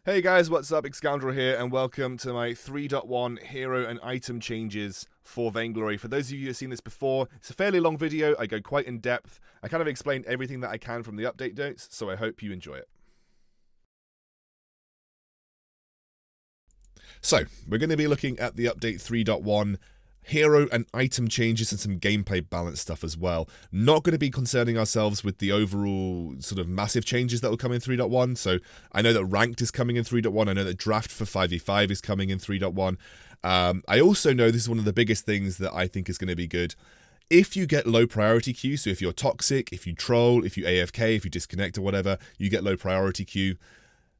Hey guys, what's up? Excoundrel here, and welcome to my 3.1 hero and item changes for Vainglory. For those of you who have seen this before, it's a fairly long video. I go quite in depth. I kind of explain everything that I can from the update notes, so I hope you enjoy it. So, we're going to be looking at the update 3.1 hero and item changes and some gameplay balance stuff as well. Not going to be concerning ourselves with the overall sort of massive changes that will come in 3.1. So I know that ranked is coming in 3.1. I know that draft for 5v5 is coming in 3.1. I also know this is one of the biggest things that I think is going to be good. If you get low priority queue, so if you're toxic, if you troll, if you AFK, if you disconnect or whatever, you get low priority queue,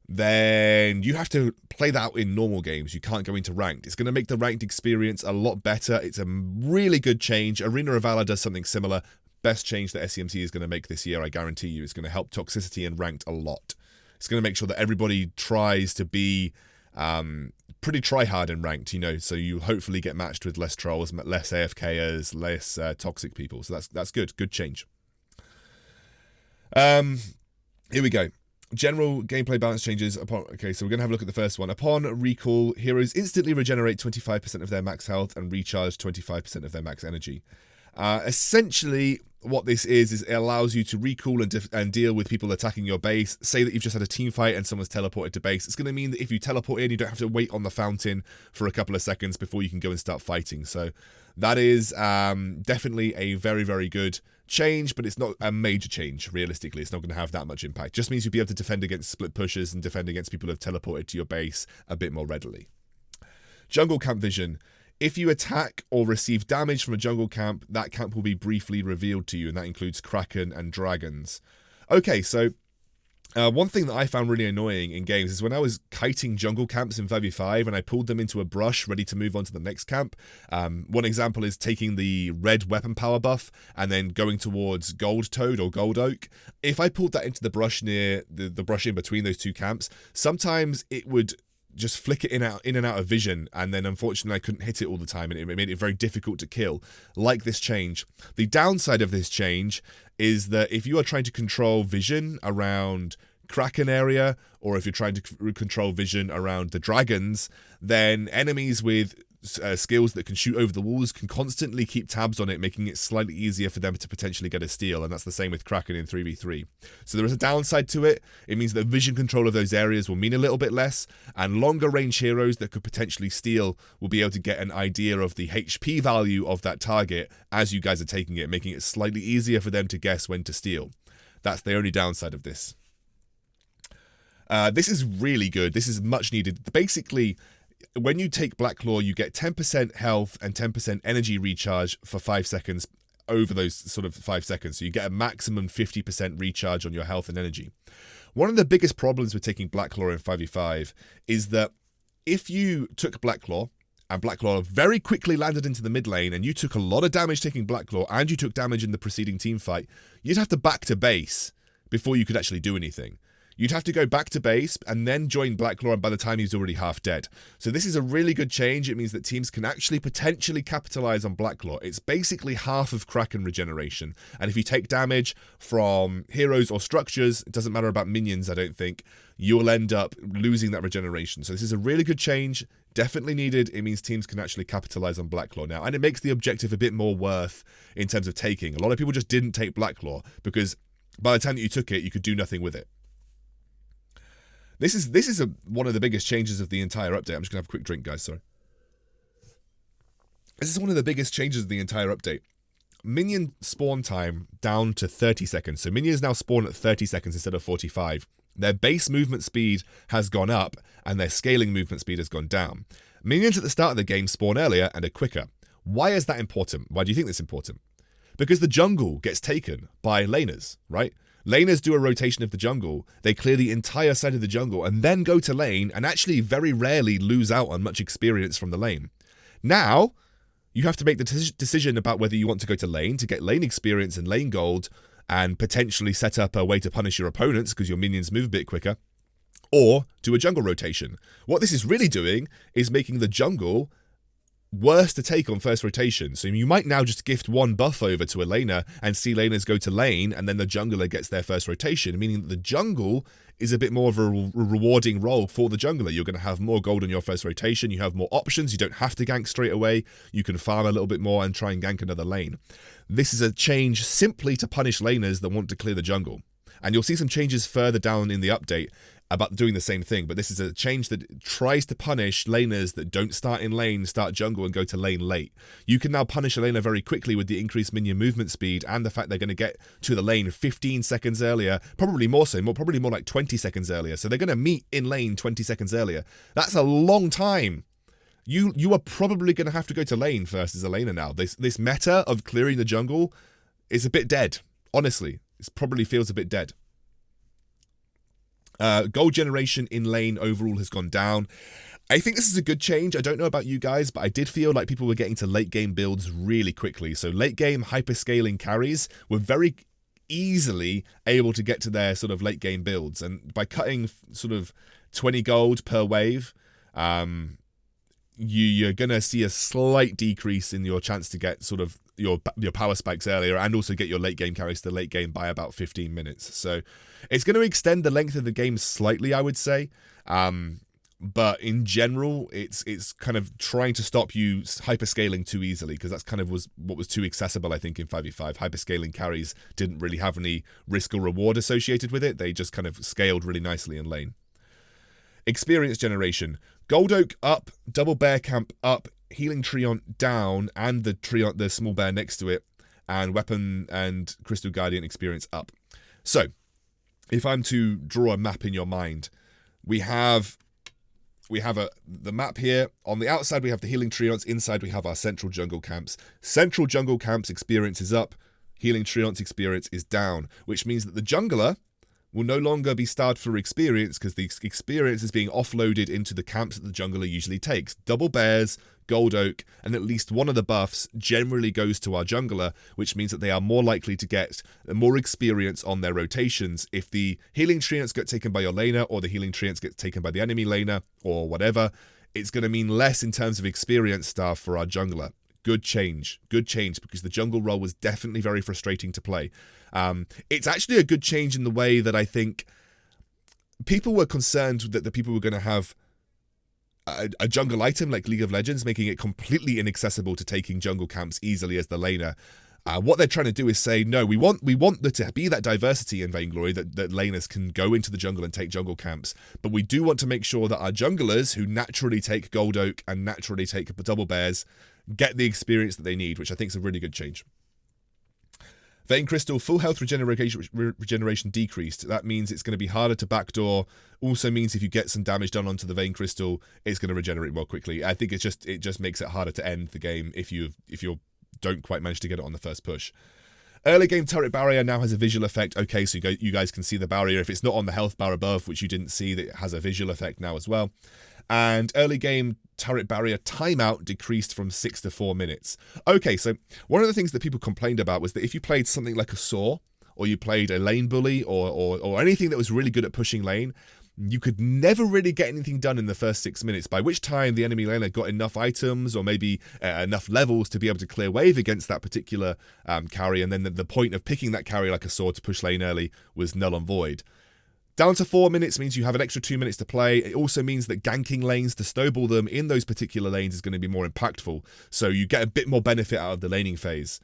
then you have to play that out in normal games. You can't go into ranked. It's going to make the ranked experience a lot better. It's a really good change. Arena of Valor does something similar. Best change that SCMC is going to make this year, I guarantee you. It's going to help toxicity and ranked a lot. It's going to make sure that everybody tries to be pretty try-hard in ranked, you know, so you hopefully get matched with less trolls, less AFKers, less toxic people. So that's good. Good change. Here we go. General gameplay balance changes. Okay, so we're going to have a look at the first one. Upon recall, heroes instantly regenerate 25% of their max health and recharge 25% of their max energy. Essentially, what this is it allows you to recall and deal with people attacking your base. Say that you've just had a team fight and someone's teleported to base. It's going to mean that if you teleport in, you don't have to wait on the fountain for a couple of seconds before you can go and start fighting. So that is definitely a very, very good change, but it's not a major change. Realistically, it's not going to have that much impact. Just means you'll be able to defend against split pushes and defend against people who have teleported to your base a bit more readily. Jungle camp vision. If you attack or receive damage from a jungle camp, that camp will be briefly revealed to you, and that includes Kraken and dragons. Okay, so one thing that I found really annoying in games is when I was kiting jungle camps in 5v5 and I pulled them into a brush ready to move on to the next camp. One example is taking the red weapon power buff and then going towards gold toad or gold oak. If I pulled that into the brush near the brush in between those two camps, sometimes it would just flick it in and out of vision, and then unfortunately I couldn't hit it all the time, and it made it very difficult to kill. Like this change. The downside of this change is that if you are trying to control vision around Kraken area, or if you're trying to control vision around the dragons, then enemies with skills that can shoot over the walls can constantly keep tabs on it, making it slightly easier for them to potentially get a steal, and that's the same with Kraken in 3v3. So there is a downside to it. It means that vision control of those areas will mean a little bit less, and longer range heroes that could potentially steal will be able to get an idea of the HP value of that target as you guys are taking it, making it slightly easier for them to guess when to steal. That's the only downside of this. This is really good. This is much needed. Basically, when you take Blacklaw, you get 10% health and 10% energy recharge for 5 seconds over those sort of 5 seconds. So you get a maximum 50% recharge on your health and energy. One of the biggest problems with taking Blacklaw in 5v5 is that if you took Blacklaw and Blacklaw very quickly landed into the mid lane and you took a lot of damage taking Blacklaw and you took damage in the preceding team fight, you'd have to back to base before you could actually do anything. You'd have to go back to base and then join Blacklaw, and by the time he's already half dead. So this is a really good change. It means that teams can actually potentially capitalize on Blacklaw. It's basically half of Kraken regeneration. And if you take damage from heroes or structures, it doesn't matter about minions, I don't think, you'll end up losing that regeneration. So this is a really good change. Definitely needed. It means teams can actually capitalize on Blacklaw now. And it makes the objective a bit more worth in terms of taking. A lot of people just didn't take Blacklaw because by the time that you took it, you could do nothing with it. This is one of the biggest changes of the entire update. I'm just going to have a quick drink, guys, sorry. This is one of the biggest changes of the entire update. Minion spawn time down to 30 seconds. So minions now spawn at 30 seconds instead of 45. Their base movement speed has gone up, and their scaling movement speed has gone down. Minions at the start of the game spawn earlier and are quicker. Why is that important? Why do you think that's important? Because the jungle gets taken by laners, right? Laners do a rotation of the jungle, they clear the entire side of the jungle and then go to lane and actually very rarely lose out on much experience from the lane. Now, you have to make the decision about whether you want to go to lane to get lane experience and lane gold and potentially set up a way to punish your opponents because your minions move a bit quicker, or do a jungle rotation. What this is really doing is making the jungle worse to take on first rotation. So you might now just gift one buff over to a laner and see laners go to lane, and then the jungler gets their first rotation, meaning that the jungle is a bit more of a rewarding role for the jungler. You're going to have more gold on your first rotation, you have more options, you don't have to gank straight away, you can farm a little bit more and try and gank another lane. This is a change simply to punish laners that want to clear the jungle. And you'll see some changes further down in the update about doing the same thing, but this is a change that tries to punish laners that don't start in lane, start jungle, and go to lane late. You can now punish a laner very quickly with the increased minion movement speed and the fact they're going to get to the lane 15 seconds earlier, probably more so, probably more like 20 seconds earlier. So they're going to meet in lane 20 seconds earlier. That's a long time. You are probably going to have to go to lane first as a laner now. This meta of clearing the jungle is a bit dead. Honestly, it probably feels a bit dead. Gold generation in lane overall has gone down. I think this is a good change. I don't know about you guys, but I did feel like people were getting to late game builds really quickly. So late game hyperscaling carries were very easily able to get to their sort of late game builds. And by cutting sort of 20 gold per wave, you're going to see a slight decrease in your chance to get sort of your power spikes earlier, and also get your late game carries to the late game by about 15 minutes. So it's going to extend the length of the game slightly, I would say. But in general, it's kind of trying to stop you hyperscaling too easily, because that's kind of what was too accessible, I think, in 5v5. Hyperscaling carries didn't really have any risk or reward associated with it. They just kind of scaled really nicely in lane. Experience generation. Gold Oak up, Double Bear Camp up, Healing Treant down, and the small bear next to it, and Weapon and Crystal Guardian experience up. So, if I'm to draw a map in your mind, we have the map here. On the outside we have the Healing Treants, inside we have our central jungle camps. Central jungle camps experience is up, Healing Treants experience is down, which means that the jungler will no longer be starved for experience, because the experience is being offloaded into the camps that the jungler usually takes. Double Bears, Gold Oak, and at least one of the buffs generally goes to our jungler, which means that they are more likely to get more experience on their rotations. If the Healing Treants get taken by your laner, or the Healing Treants get taken by the enemy laner, or whatever, it's going to mean less in terms of experience stuff for our jungler. Good change, because the jungle role was definitely very frustrating to play. It's actually a good change in the way that I think people were concerned that the people were going to have a jungle item like League of Legends, making it completely inaccessible to taking jungle camps easily as the laner. What they're trying to do is say, no, we want there to be that diversity in Vainglory, that laners can go into the jungle and take jungle camps, but we do want to make sure that our junglers, who naturally take Gold Oak and naturally take Double Bears, get the experience that they need, which I think is a really good change. Vein Crystal, full health regeneration decreased. That means it's going to be harder to backdoor. Also means if you get some damage done onto the Vein Crystal, it's going to regenerate more quickly. I think it just makes it harder to end the game if you don't quite manage to get it on the first push. Early game turret barrier now has a visual effect. Okay, so you guys can see the barrier. If it's not on the health bar above, which you didn't see, that it has a visual effect now as well. And early game turret barrier timeout decreased from 6 to 4 minutes. Okay, so one of the things that people complained about was that if you played something like a Saw, or you played a lane bully, or anything that was really good at pushing lane, you could never really get anything done in the first 6 minutes, by which time the enemy laner got enough items, or maybe enough levels to be able to clear wave against that particular carry, and then the point of picking that carry like a Saw to push lane early was null and void. Down to 4 minutes means you have an extra 2 minutes to play. It also means that ganking lanes to snowball them in those particular lanes is going to be more impactful, so you get a bit more benefit out of the laning phase.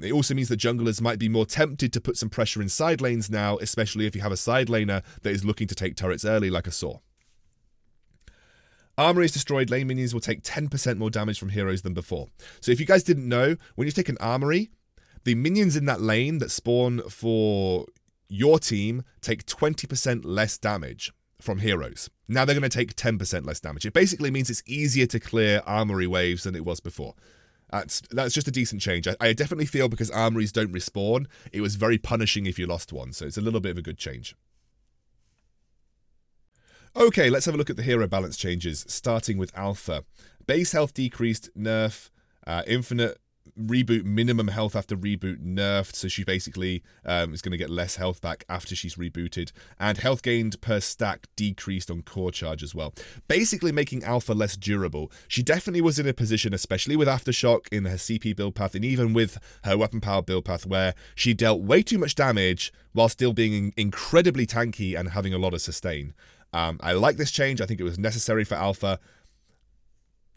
It also means that junglers might be more tempted to put some pressure in side lanes now, especially if you have a side laner that is looking to take turrets early like a Saw. Armory is destroyed. Lane minions will take 10% more damage from heroes than before. So if you guys didn't know, when you take an Armory, the minions in that lane that spawn for your team take 20% less damage from heroes. Now they're going to take 10% less damage. It basically means it's easier to clear Armory waves than it was before. That's just a decent change. I definitely feel, because Armories don't respawn, it was very punishing if you lost one, so it's a little bit of a good change. Okay, let's have a look at the hero balance changes, starting with Alpha. Base health decreased, nerf. Infinite reboot minimum health after reboot nerfed, so she basically is going to get less health back after she's rebooted, and health gained per stack decreased on core charge as well, basically making Alpha less durable. She definitely was in a position, especially with Aftershock in her CP build path and even with her weapon power build path, where she dealt way too much damage while still being incredibly tanky and having a lot of sustain. I like this change. I think it was necessary for Alpha.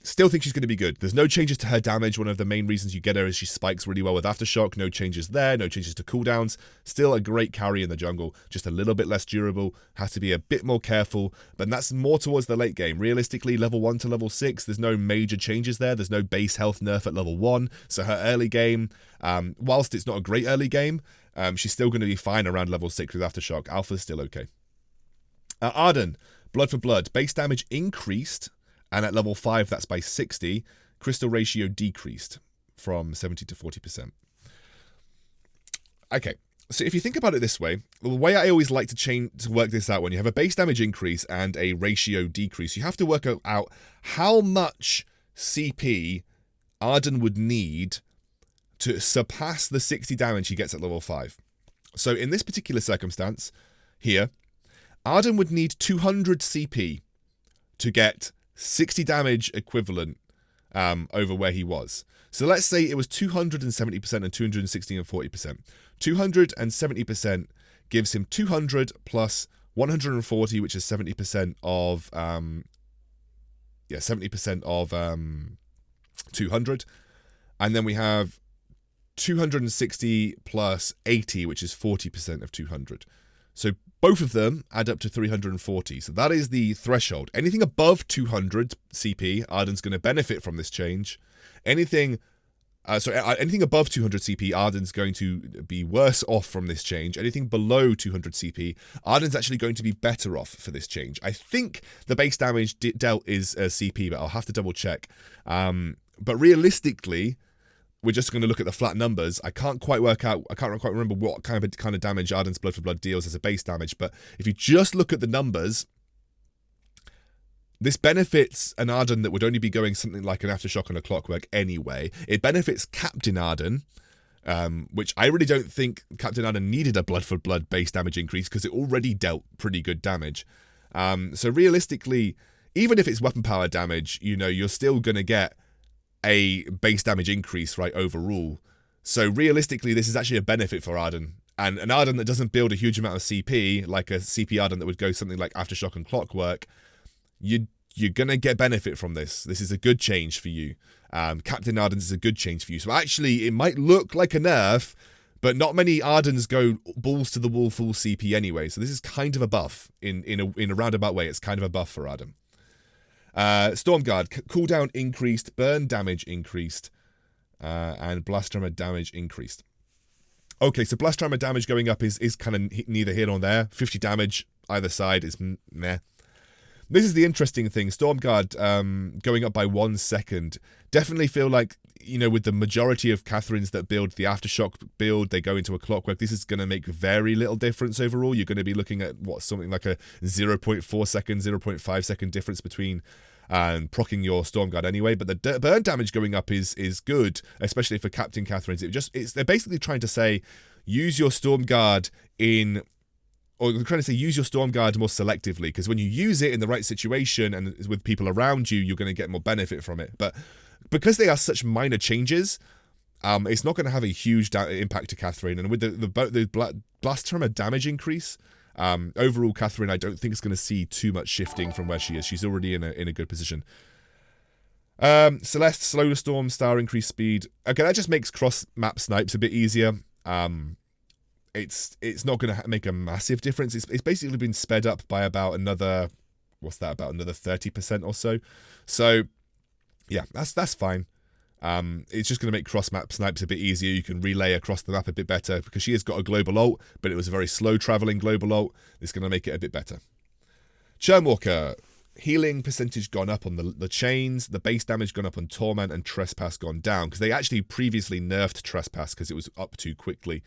Still think she's going to be good. There's no changes to her damage. One of the main reasons you get her is she spikes really well with Aftershock. No changes there. No changes to cooldowns. Still a great carry in the jungle. Just a little bit less durable. Has to be a bit more careful. But that's more towards the late game. Realistically, level 1 to level 6, there's no major changes there. There's no base health nerf at level 1. So her early game, whilst it's not a great early game, she's still going to be fine around level 6 with Aftershock. Alpha's still okay. Arden, Blood for Blood. Base damage increased. And at level 5, that's by 60. Crystal ratio decreased from 70 to 40%. Okay, so if you think about it this way, the way I always like to work this out, when you have a base damage increase and a ratio decrease, you have to work out how much CP Arden would need to surpass the 60 damage he gets at level 5. So in this particular circumstance, here, Arden would need 200 CP to get 60 damage equivalent over where he was. So let's say it was 270% and 260 and 40%. 270% gives him 200 plus 140, which is 70% of 70% of 200. And then we have 260 plus 80, which is 40% of 200. So both of them add up to 340. So that is the threshold. Anything above 200 CP, Arden's going to benefit from this change. Anything above 200 CP, Arden's going to be worse off from this change. Anything below 200 CP, Arden's actually going to be better off for this change. I think the base damage dealt is CP, but I'll have to double check. But realistically, we're just going to look at the flat numbers. I can't quite remember what kind of damage Arden's Blood for Blood deals as a base damage, but if you just look at the numbers, this benefits an Arden that would only be going something like an Aftershock and a Clockwork anyway. It benefits Captain Arden, which I really don't think Captain Arden needed a Blood for Blood base damage increase because it already dealt pretty good damage. So realistically, even if it's weapon power damage, you're still going to get a base damage increase, right, overall. So realistically, this is actually a benefit for Arden. And an Arden that doesn't build a huge amount of CP, like a CP Arden that would go something like Aftershock and Clockwork, you're going to get benefit from this. This is a good change for you. Captain Arden's is a good change for you. So actually, it might look like a nerf, but not many Ardens go balls to the wall full CP anyway. So this is kind of a buff. In a roundabout way, it's kind of a buff for Arden. Stormguard, cooldown increased, burn damage increased, and blast armor damage increased. Okay, so blast armor damage going up is kind of neither here nor there. 50 damage either side is meh. This is the interesting thing. Stormguard going up by 1 second. Definitely feel like, with the majority of Catherines that build the Aftershock build, they go into a Clockwork. This is going to make very little difference overall. You're going to be looking at, something like a 0.4 second, 0.5 second difference between proccing your Stormguard anyway. But the burn damage going up is good, especially for Captain Catherines. They're basically trying to say, use your Stormguard they're trying to say use your Stormguard more selectively, because when you use it in the right situation and with people around you, you're going to get more benefit from it. But because they are such minor changes, it's not going to have a huge impact to Catherine. And with the blast armor damage increase, overall Catherine, I don't think is going to see too much shifting from where she is. She's already in a good position. Celeste, slow storm, star increase speed. Okay, that just makes cross map snipes a bit easier. It's not going to make a massive difference. It's basically been sped up by about another, about another 30% or so. So, yeah, that's fine. It's just going to make cross-map snipes a bit easier. You can relay across the map a bit better, because she has got a global ult, but it was a very slow-traveling global ult. It's going to make it a bit better. Churnwalker, healing percentage gone up on the chains, the base damage gone up on Torment, and Trespass gone down, because they actually previously nerfed Trespass because it was up too quickly.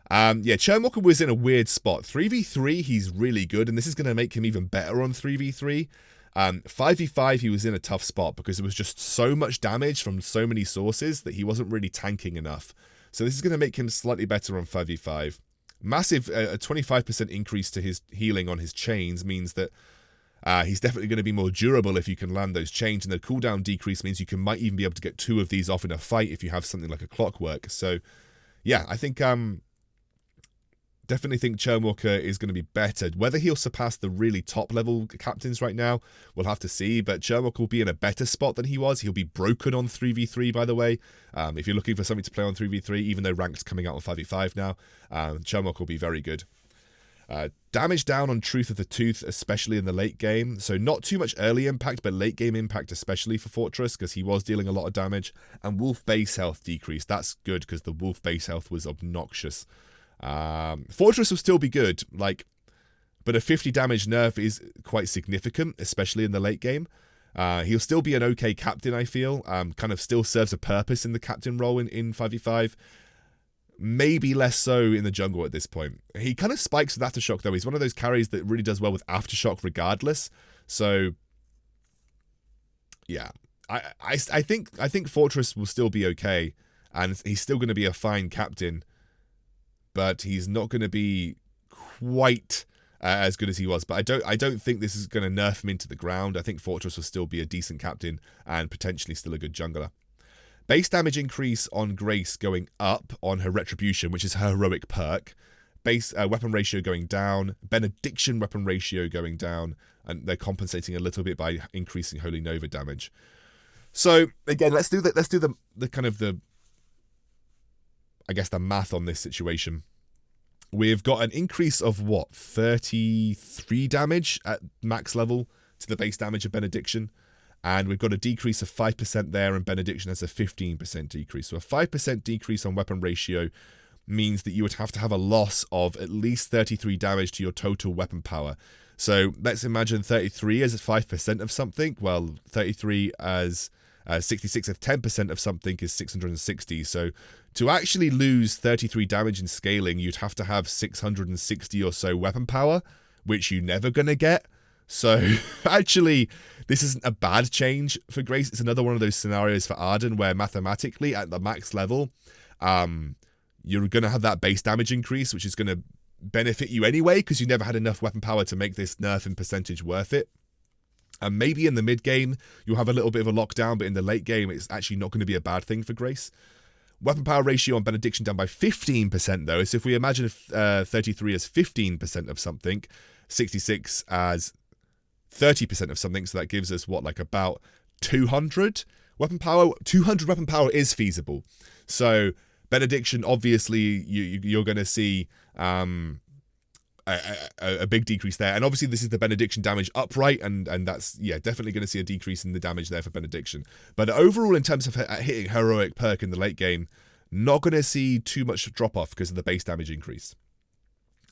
Churnwalker was in a weird spot. 3v3, he's really good, and this is going to make him even better on 3v3. 5v5, he was in a tough spot because there was just so much damage from so many sources that he wasn't really tanking enough. So this is going to make him slightly better on 5v5. Massive, a 25% increase to his healing on his chains means that he's definitely going to be more durable if you can land those chains, and the cooldown decrease means you might even be able to get 2 of these off in a fight if you have something like a clockwork. So yeah, I think definitely think Churnwalker is going to be better. Whether he'll surpass the really top level captains right now, we'll have to see, but Churnwalker will be in a better spot than he was. He'll be broken on 3v3, by the way. If you're looking for something to play on 3v3, even though ranked's coming out on 5v5 now, Churnwalker will be very good. Damage down on Truth of the Tooth, especially in the late game. So not too much early impact, but late game impact, especially for Fortress, because he was dealing a lot of damage. And Wolf base health decreased. That's good, because the Wolf base health was obnoxious. Fortress will still be good, but a 50 damage nerf is quite significant, especially in the late game. He'll still be an okay captain, I feel. Kind of still serves a purpose in the captain role in 5v5. Maybe less so in the jungle at this point. He kind of spikes with Aftershock, though. He's one of those carries that really does well with Aftershock regardless. So, yeah. I think Fortress will still be okay, and he's still going to be a fine captain, but he's not going to be quite as good as he was. But I don't think this is going to nerf him into the ground. I think Fortress will still be a decent captain and potentially still a good jungler. Base damage increase on Grace going up on her Retribution, which is her heroic perk. Base weapon ratio going down. Benediction weapon ratio going down. And they're compensating a little bit by increasing Holy Nova damage. So, again, let's do the kind of the, I guess, the math on this situation. We've got an increase of, 33 damage at max level to the base damage of Benediction. And we've got a decrease of 5% there, and Benediction has a 15% decrease. So a 5% decrease on weapon ratio means that you would have to have a loss of at least 33 damage to your total weapon power. So let's imagine 33 as 5% of something. Well, 33 as 66 of 10% of something is 660. So to actually lose 33 damage in scaling, you'd have to have 660 or so weapon power, which you're never going to get. So, actually, this isn't a bad change for Grace. It's another one of those scenarios for Arden where mathematically, at the max level, you're going to have that base damage increase, which is going to benefit you anyway, because you never had enough weapon power to make this nerf in percentage worth it. And maybe in the mid-game, you'll have a little bit of a lockdown, but in the late game, it's actually not going to be a bad thing for Grace. Weapon power ratio on Benediction down by 15%, though. So if we imagine 33 as 15% of something, 66 as 30% of something, so that gives us about 200 weapon power. 200 weapon power is feasible. So Benediction, obviously, you're going to see a big decrease there, and obviously this is the Benediction damage upright, and that's definitely going to see a decrease in the damage there for Benediction. But overall, in terms of hitting heroic perk in the late game, not going to see too much drop off because of the base damage increase.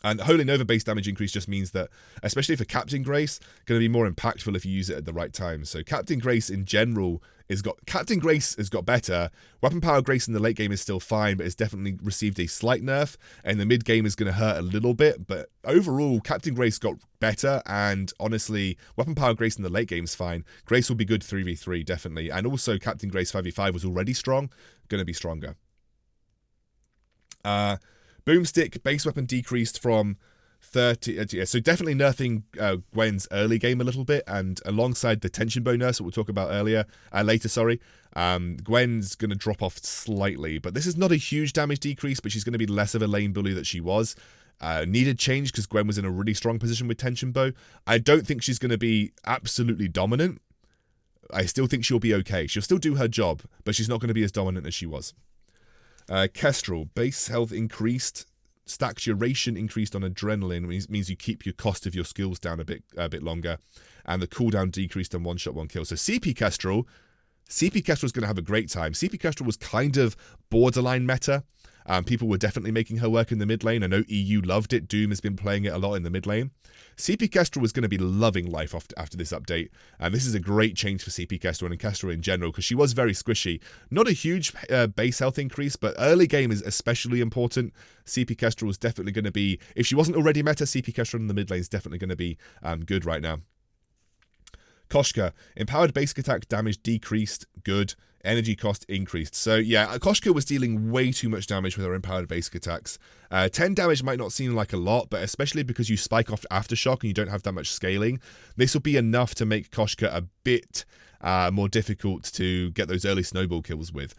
And Holy Nova base damage increase just means that, especially for Captain Grace, going to be more impactful if you use it at the right time. So Captain Grace in general has got better. Weapon power Grace in the late game is still fine, but it's definitely received a slight nerf. And the mid game is going to hurt a little bit, but overall, Captain Grace got better. And honestly, weapon power Grace in the late game is fine. Grace will be good 3v3 definitely, and also Captain Grace 5v5 was already strong, going to be stronger. Boomstick base weapon decreased from 30. So definitely nerfing Gwen's early game a little bit, and alongside the tension bow nerfs that we'll talk about later. Gwen's going to drop off slightly, but this is not a huge damage decrease, but she's going to be less of a lane bully that she was. Needed change because Gwen was in a really strong position with tension bow. I don't think she's going to be absolutely dominant. I still think she'll be okay. She'll still do her job, but she's not going to be as dominant as she was. Kestrel, base health increased, stack duration increased on adrenaline, which means you keep your cost of your skills down a bit longer, and the cooldown decreased on one shot, one kill. So CP Kestrel's going to have a great time. CP Kestrel was kind of borderline meta. People were definitely making her work in the mid lane. I know EU loved it. Doom has been playing it a lot in the mid lane. CP Kestrel was going to be loving life after this update. And this is a great change for CP Kestrel and Kestrel in general, because she was very squishy. Not a huge base health increase, but early game is especially important. CP Kestrel is definitely going to be, if she wasn't already meta, CP Kestrel in the mid lane is definitely going to be good right now. Koshka, empowered basic attack damage decreased, good. Energy cost increased. So yeah, Koshka was dealing way too much damage with her empowered basic attacks. 10 damage might not seem like a lot, but especially because you spike off Aftershock and you don't have that much scaling, this will be enough to make Koshka a bit more difficult to get those early snowball kills with.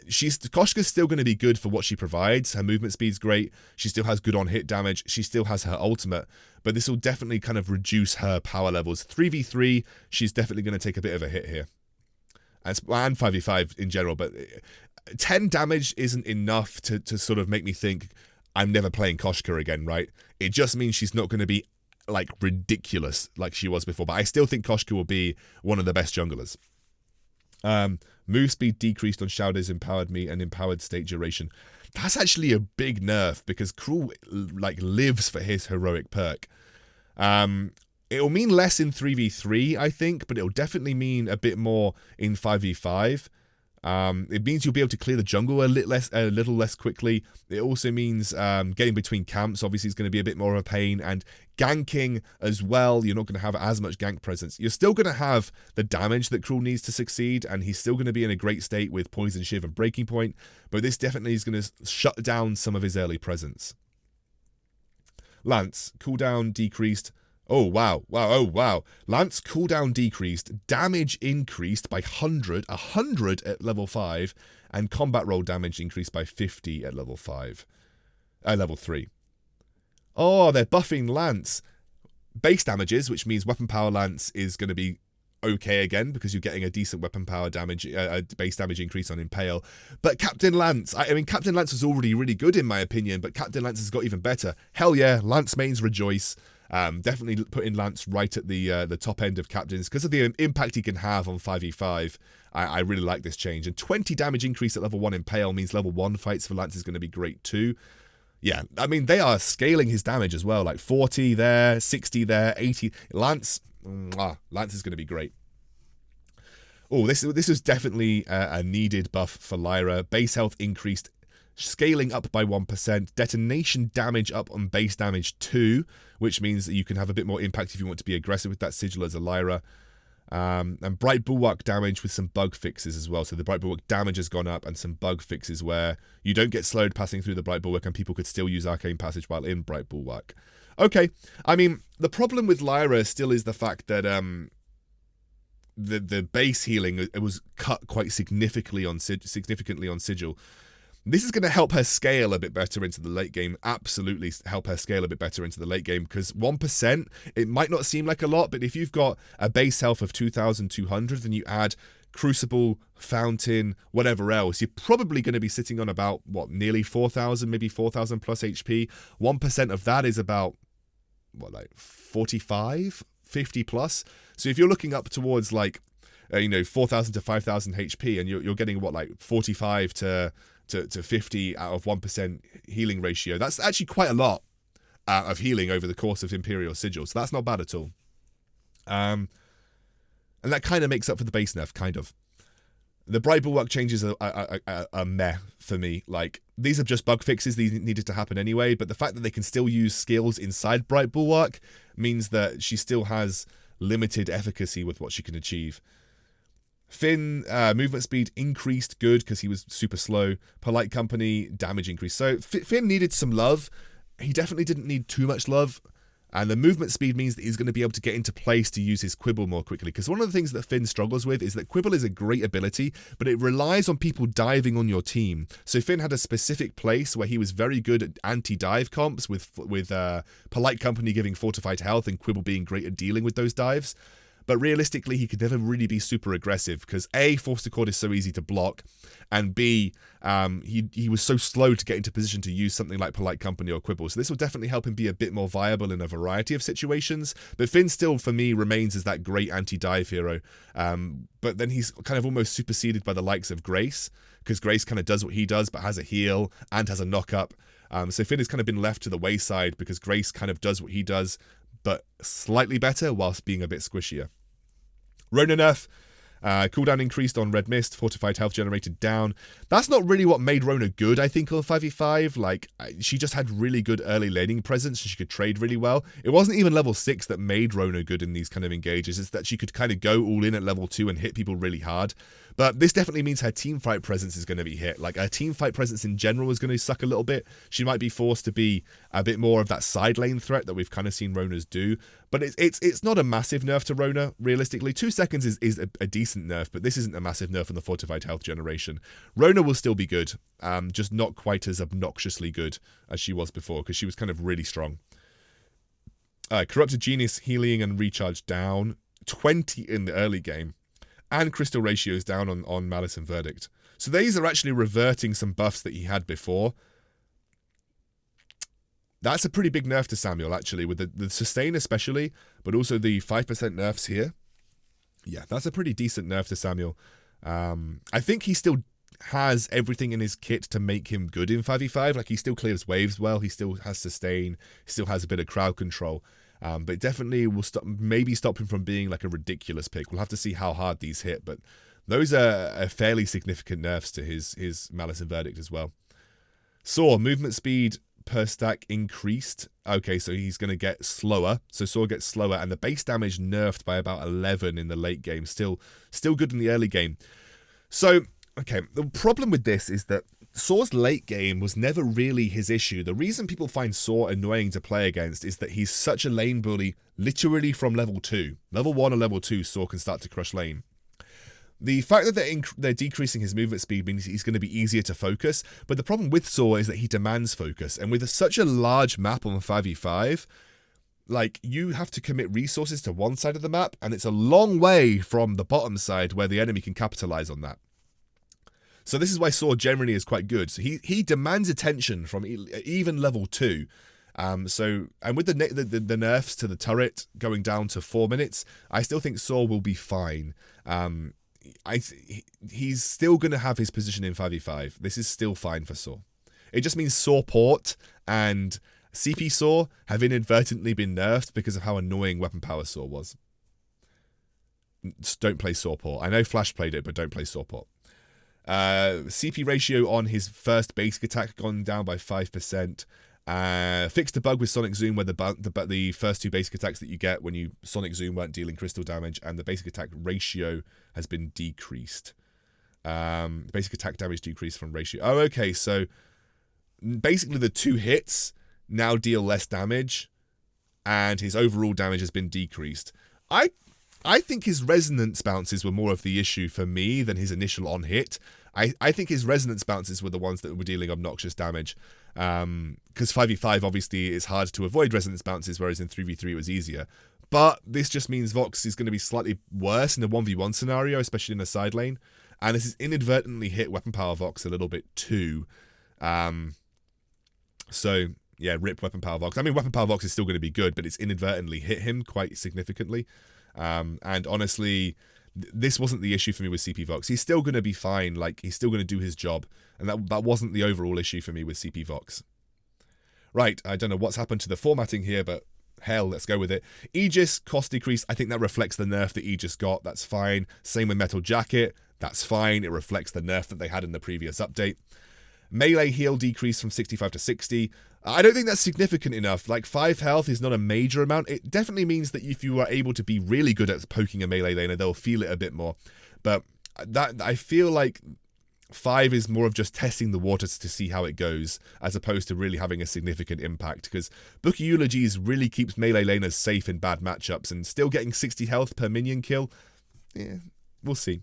Koshka's still going to be good for what she provides. Her movement speed's great. She still has good on-hit damage. She still has her ultimate, but this will definitely kind of reduce her power levels. 3v3, she's definitely going to take a bit of a hit here. And 5v5 in general, but 10 damage isn't enough to sort of make me think I'm never playing Koshka again, right? It just means she's not going to be like ridiculous like she was before, but I still think Koshka will be one of the best junglers. Move speed decreased on Shouder's empowered me and empowered state duration. That's actually a big nerf because Cruel like lives for his heroic perk. It'll mean less in 3v3, I think, but it'll definitely mean a bit more in 5v5. It means you'll be able to clear the jungle a little less quickly. It also means getting between camps obviously is going to be a bit more of a pain, and ganking as well. You're not going to have as much gank presence. You're still going to have the damage that Cruel needs to succeed, and he's still going to be in a great state with Poison Shiv and Breaking Point, but this definitely is going to shut down some of his early presence. Lance, cooldown decreased. Oh, wow. Lance cooldown decreased, damage increased by 100 at level 5, and combat roll damage increased by 50 at level 3. Oh, they're buffing Lance. Base damages, which means weapon power Lance is going to be okay again because you're getting a decent weapon power damage, base damage increase on Impale. But Captain Lance, I mean, Captain Lance was already really good in my opinion, but Captain Lance has got even better. Hell yeah, Lance mains rejoice. Definitely putting Lance right at the top end of captains because of the impact he can have on 5v5. I really like this change. And 20 damage increase at level 1 Impale means level 1 fights for Lance is going to be great too. Yeah, I mean, they are scaling his damage as well. Like 40 there, 60 there, 80. Lance is going to be great. Oh, this is definitely a needed buff for Lyra. Base health increased, scaling up by 1%, detonation damage up on base damage 2, which means that you can have a bit more impact if you want to be aggressive with that sigil as a Lyra. And Bright Bulwark damage with some bug fixes as well. So the Bright Bulwark damage has gone up and some bug fixes where you don't get slowed passing through the Bright Bulwark and people could still use Arcane Passage while in Bright Bulwark. Okay, I mean, the problem with Lyra still is the fact that the base healing, it was cut quite significantly on Sigil. This is going to help her scale a bit better into the late game. Absolutely help her scale a bit better into the late game because 1%, it might not seem like a lot, but if you've got a base health of 2,200 and you add Crucible, Fountain, whatever else, you're probably going to be sitting on about, what, nearly 4,000, maybe 4,000 plus HP. 1% of that is about, what, like 45, 50 plus? So if you're looking up towards like, 4,000 to 5,000 HP and you're getting, what, like 45 to 50 out of 1% healing ratio. That's actually quite a lot of healing over the course of Imperial Sigil, so that's not bad at all. And that kind of makes up for the base nerf, kind of. The Bright Bulwark changes are meh for me. Like, these are just bug fixes. These needed to happen anyway, but the fact that they can still use skills inside Bright Bulwark means that she still has limited efficacy with what she can achieve. Finn, movement speed increased, good, because he was super slow. Polite Company, damage increase. So Finn needed some love. He definitely didn't need too much love. And the movement speed means that he's going to be able to get into place to use his Quibble more quickly. Because one of the things that Finn struggles with is that Quibble is a great ability, but it relies on people diving on your team. So Finn had a specific place where he was very good at anti-dive comps, with Polite Company giving fortified health and Quibble being great at dealing with those dives. But realistically, he could never really be super aggressive because A, Force to Cord is so easy to block, and B, he was so slow to get into position to use something like Polite Company or Quibble. So this will definitely help him be a bit more viable in a variety of situations. But Finn still, for me, remains as that great anti-dive hero. But then he's kind of almost superseded by the likes of Grace, because Grace kind of does what he does, but has a heal and has a knock-up. So Finn has kind of been left to the wayside because Grace kind of does what he does, but slightly better whilst being a bit squishier. Rona nerf. Cooldown increased on Red Mist, fortified health generated down. That's not really what made Rona good, I think, on 5v5. Like, she just had really good early laning presence, and she could trade really well. It wasn't even level 6 that made Rona good in these kind of engages. It's that she could kind of go all in at level 2 and hit people really hard. But this definitely means her teamfight presence is going to be hit. Like, her teamfight presence in general is going to suck a little bit. She might be forced to be a bit more of that side lane threat that we've kind of seen Ronas do. But it's not a massive nerf to Rona, realistically. 2 seconds is a decent nerf, but this isn't a massive nerf on the fortified health generation. Rona will still be good, just not quite as obnoxiously good as she was before, because she was kind of really strong. Corrupted Genius healing and recharge down, 20 in the early game, and crystal ratios down on Malice and Verdict. So these are actually reverting some buffs that he had before. That's a pretty big nerf to Samuel, actually, with the sustain especially, but also the 5% nerfs here. Yeah, that's a pretty decent nerf to Samuel. I think he still has everything in his kit to make him good in 5v5. Like, he still clears waves well, he still has sustain, he still has a bit of crowd control. But it definitely will maybe stop him from being like a ridiculous pick. We'll have to see how hard these hit, but those are fairly significant nerfs to his Malice and Verdict as well. Saw, movement speed per stack increased. Okay, so he's going to get slower. So Saw gets slower, and the base damage nerfed by about 11 in the late game. Still good in the early game. So, okay, the problem with this is that Saw's late game was never really his issue. The reason people find Saw annoying to play against is that he's such a lane bully literally from level 2. Level 1 or level 2, Saw can start to crush lane. The fact that they're decreasing his movement speed means he's going to be easier to focus, but the problem with Saw is that he demands focus, and with such a large map on 5v5, like, you have to commit resources to one side of the map, and it's a long way from the bottom side where the enemy can capitalize on that. So this is why Saw generally is quite good. So he demands attention from even level 2. And with the nerfs to the turret going down to 4 minutes, I still think Saw will be fine. He's still going to have his position in 5v5. This is still fine for Saw. It just means Saw Port and CP Saw have inadvertently been nerfed because of how annoying weapon power Saw was. Just don't play Saw Port. I know Flash played it, but don't play Saw Port. CP ratio on his first basic attack gone down by 5%. Fixed a bug with Sonic Zoom where the first 2 basic attacks that you get when you Sonic Zoom weren't dealing crystal damage, and the basic attack ratio has been decreased. Basic attack damage decreased from ratio. Oh, okay, so basically the 2 hits now deal less damage, and his overall damage has been decreased. I think his resonance bounces were more of the issue for me than his initial on-hit. I think his resonance bounces were the ones that were dealing obnoxious damage. Because 5v5, obviously, is hard to avoid resonance bounces, whereas in 3v3 it was easier. But this just means Vox is going to be slightly worse in a 1v1 scenario, especially in a side lane. And this has inadvertently hit weapon power Vox a little bit too. So, yeah, rip weapon power Vox. I mean, weapon power Vox is still going to be good, but it's inadvertently hit him quite significantly. And honestly, this wasn't the issue for me with CP Vox. He's still going to be fine. Like, he's still going to do his job. And that wasn't the overall issue for me with CP Vox. Right, I don't know what's happened to the formatting here, but hell, let's go with it. Aegis, cost decrease. I think that reflects the nerf that Aegis got. That's fine. Same with Metal Jacket. That's fine. It reflects the nerf that they had in the previous update. Melee heal decrease from 65 to 60. I don't think that's significant enough. Like, 5 health is not a major amount. It definitely means that if you are able to be really good at poking a melee laner, they'll feel it a bit more. But that, I feel like 5 is more of just testing the waters to see how it goes, as opposed to really having a significant impact, because Book of Eulogies really keeps melee laners safe in bad matchups, and still getting 60 health per minion kill, yeah, we'll see.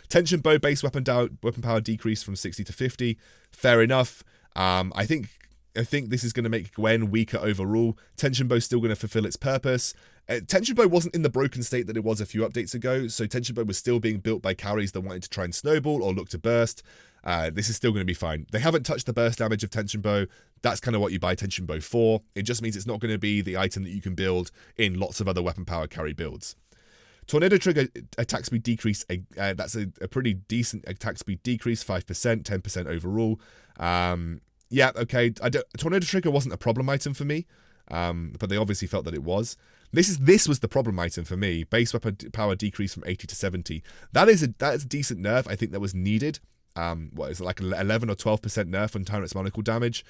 Tension Bow base weapon power decreased from 60 to 50. Fair enough. I think this is going to make Gwen weaker overall. Tension Bow is still going to fulfill its purpose. Tension Bow wasn't in the broken state that it was a few updates ago, so Tension Bow was still being built by carries that wanted to try and snowball or look to burst. This is still going to be fine. They haven't touched the burst damage of Tension Bow. That's kind of what you buy Tension Bow for. It just means it's not going to be the item that you can build in lots of other weapon power carry builds. Tornado Trigger attack speed decrease, that's a pretty decent attack speed decrease, 5%, 10% overall. Yeah, okay. Tornado Trigger wasn't a problem item for me. but they obviously felt that it was. This was the problem item for me. Base weapon power decreased from 80 to 70. That is a decent nerf. I think that was needed. What is it, like 11 or 12% nerf on Tyrant's Monocle damage?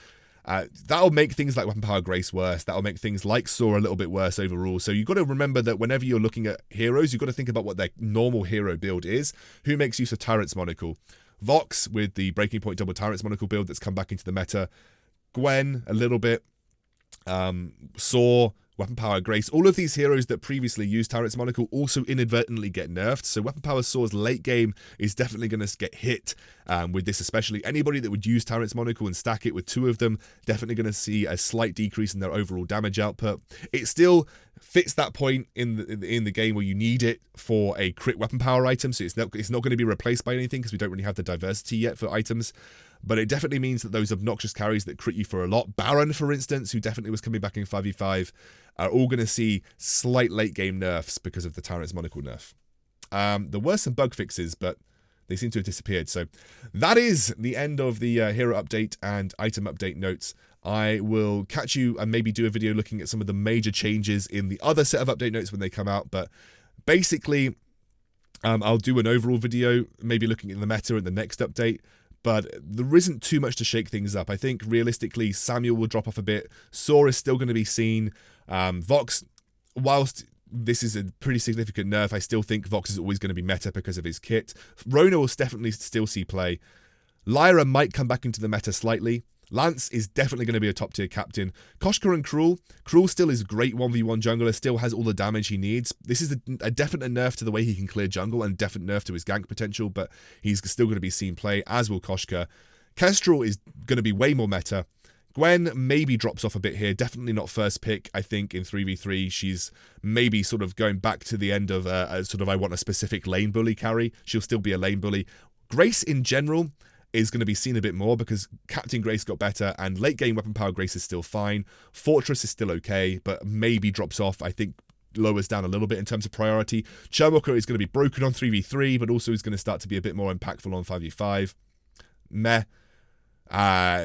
That'll make things like weapon power grace worse. That'll make things like Saw a little bit worse overall. So you've got to remember that whenever you're looking at heroes, you've got to think about what their normal hero build is. Who makes use of Tyrant's Monocle? Vox with the Breaking Point double Tyrant's Monocle build that's come back into the meta. Gwen a little bit. Saw, weapon power grace, all of these heroes that previously used Tyrant's Monocle also inadvertently get nerfed. So weapon power Saw's late game is definitely going to get hit with this, especially anybody that would use Tyrant's Monocle and stack it with 2 of them, definitely going to see a slight decrease in their overall damage output. It still fits that point in the game where you need it for a crit weapon power item, so it's not going to be replaced by anything because we don't really have the diversity yet for items. But it definitely means that those obnoxious carries that crit you for a lot, Baron for instance, who definitely was coming back in 5v5, are all going to see slight late game nerfs because of the Tyrant's Monocle nerf. There were some bug fixes, but they seem to have disappeared. So that is the end of the hero update and item update notes. I will catch you and maybe do a video looking at some of the major changes in the other set of update notes when they come out. But basically, I'll do an overall video, maybe looking at the meta in the next update. But there isn't too much to shake things up. I think realistically, Samuel will drop off a bit. Saw is still going to be seen. Vox, whilst this is a pretty significant nerf, I still think Vox is always going to be meta because of his kit. Rona will definitely still see play. Lyra might come back into the meta slightly. Lance is definitely going to be a top tier captain. Koshka and Cruel. Cruel still is great 1v1 jungler, still has all the damage he needs. This is a definite nerf to the way he can clear jungle and definite nerf to his gank potential, but he's still going to be seen play, as will Koshka. Kestrel is going to be way more meta. Gwen maybe drops off a bit here, definitely not first pick, I think, in 3v3. She's maybe sort of going back to the end of I want a specific lane bully carry. She'll still be a lane bully. Grace in general is going to be seen a bit more because Captain Grace got better and late game weapon power Grace is still fine. Fortress is still okay, but maybe drops off, I think lowers down a little bit in terms of priority. Churwalker is going to be broken on 3v3, but also is going to start to be a bit more impactful on 5v5. Meh.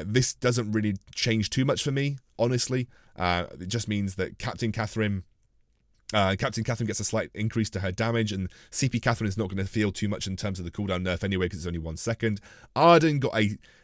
This doesn't really change too much for me, honestly. It just means that Captain Catherine gets a slight increase to her damage, and CP Catherine is not going to feel too much in terms of the cooldown nerf anyway because it's only 1 second. Arden got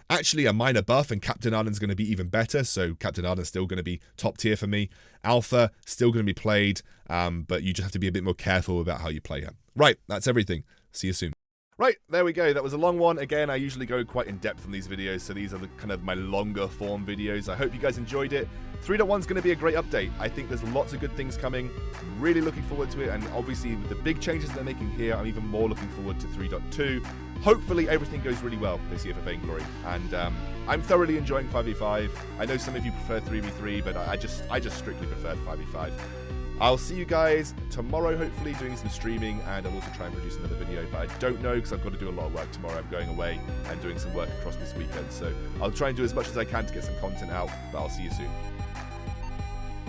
actually a minor buff, and Captain Arden's going to be even better, so Captain Arden's still going to be top tier for me. Alpha, still going to be played, but you just have to be a bit more careful about how you play her. Right, that's everything. See you soon. Right, there we go. That was a long one. Again, I usually go quite in depth on these videos, so these are the kind of my longer form videos. I hope you guys enjoyed it. 3.1 is going to be a great update. I think there's lots of good things coming. Really looking forward to it, and obviously with the big changes they're making here, I'm even more looking forward to 3.2. Hopefully everything goes really well this year for Vainglory, and I'm thoroughly enjoying 5v5. I know some of you prefer 3v3, but I just strictly prefer 5v5. I'll see you guys tomorrow, hopefully, doing some streaming, and I'll also try and produce another video, but I don't know because I've got to do a lot of work tomorrow. I'm going away and doing some work across this weekend, so I'll try and do as much as I can to get some content out, but I'll see you soon.